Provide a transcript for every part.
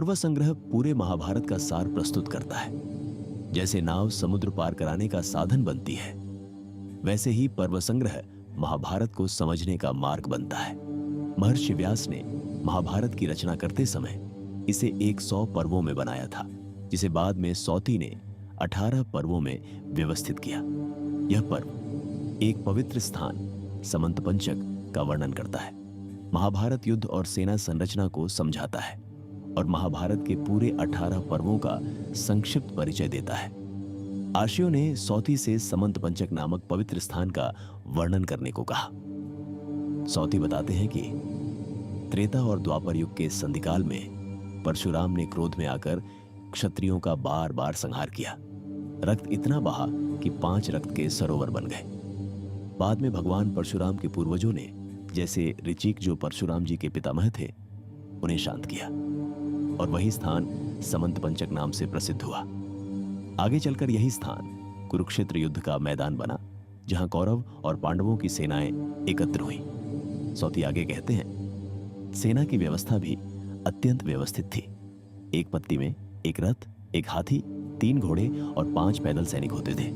पर्व संग्रह पूरे महाभारत का सार प्रस्तुत करता है। जैसे नाव समुद्र पार कराने का साधन बनती है, वैसे ही पर्व संग्रह महाभारत को समझने का मार्ग बनता है। महर्षि व्यास ने महाभारत की रचना करते समय इसे 100 पर्वों में बनाया था, जिसे बाद में सौती ने 18 पर्वों में व्यवस्थित किया। यह पर्व एक पवित्र स्थान समंत पंचक का वर्णन करता है, महाभारत युद्ध और सेना संरचना को समझाता है और महाभारत के पूरे 18 पर्वों का संक्षिप्त परिचय देता है। आर्षियों ने सौती से समंत पंचक नामक पवित्र स्थान का वर्णन करने को कहा। सौती बताते हैं कि त्रेता और द्वापर युग के संधिकाल में परशुराम ने क्रोध में आकर क्षत्रियों का बार बार संहार किया। रक्त इतना बहा कि 5 रक्त के सरोवर बन गए। बाद में भगवान परशुराम के पूर्वजों ने, जैसे ऋचिक जो परशुराम जी के पितामह थे, उन्हें शांत किया और वही स्थान समंत पंचक नाम से प्रसिद्ध हुआ। आगे चलकर यही स्थान कुरुक्षेत्र युद्ध का मैदान बना, जहां कौरव और पांडवों की सेनाएं एकत्र हुई। सौती आगे कहते हैं, सेना की व्यवस्था भी अत्यंत व्यवस्थित थी। एक पत्ती में एक रथ, एक हाथी, 3 घोड़े और 5 पैदल सैनिक होते थे।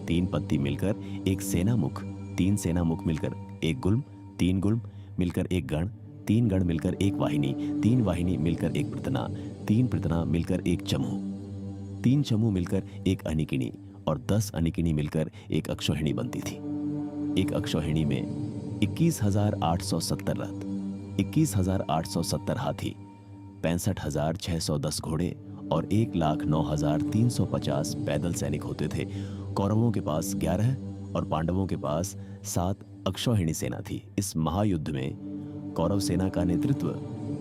3 पत्ती मिलकर एक सेनामुख, 3 सेनामुख मिलकर एक गुल्म, 3 गुल्म मिलकर एक गण, 3 गण मिलकर एक वाहिनी, 3 वाहिनी मिलकर एक पृतना, 3 पृतना मिलकर एक चमू, 3 चमू मिलकर एक अनिकिनी और 10 अनिकिनी मिलकर एक अक्षौहिणी बनती थी। एक अक्षौहिणी में 21,870 रथ, 21,870 हाथी, 65,610 घोड़े और 1,09,350 पैदल सैनिक होते थे। कौरवों के पास 11 और पांडवों के पास 7 अक्षौहिणी सेना थी। इस महायुद्ध में कौरव सेना का नेतृत्व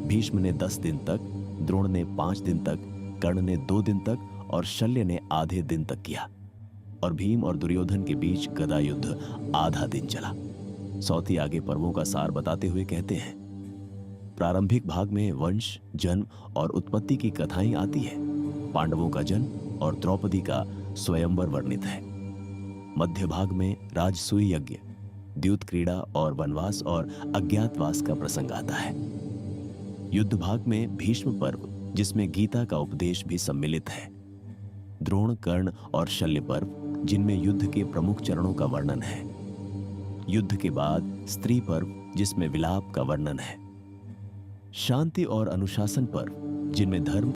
भीष्म ने 10 दिन तक, द्रोण ने 5 दिन तक, कर्ण ने 2 दिन तक और शल्य ने आधे दिन तक किया और भीम और दुर्योधन के बीच गदा युद्ध आधा दिन चला। सौती आगे पर्वों का सार बताते हुए कहते हैं, प्रारंभिक भाग में वंश, जन्म और उत्पत्ति की कथाएं आती है। पांडवों का जन्म और द्रौपदी का स्वयंवर वर्णित है। मध्य भाग में राजसूय यज्ञ, द्यूत क्रीड़ा और वनवास और अज्ञातवास का प्रसंग आता है। युद्ध भाग में भीष्म पर्व, जिसमें गीता का उपदेश भी सम्मिलित है। द्रोण, कर्ण और शल्य पर्व, जिनमें युद्ध के प्रमुख चरणों का वर्णन है। युद्ध के बाद स्त्री पर्व, जिसमें विलाप का वर्णन है। शांति और अनुशासन पर्व, जिनमें धर्म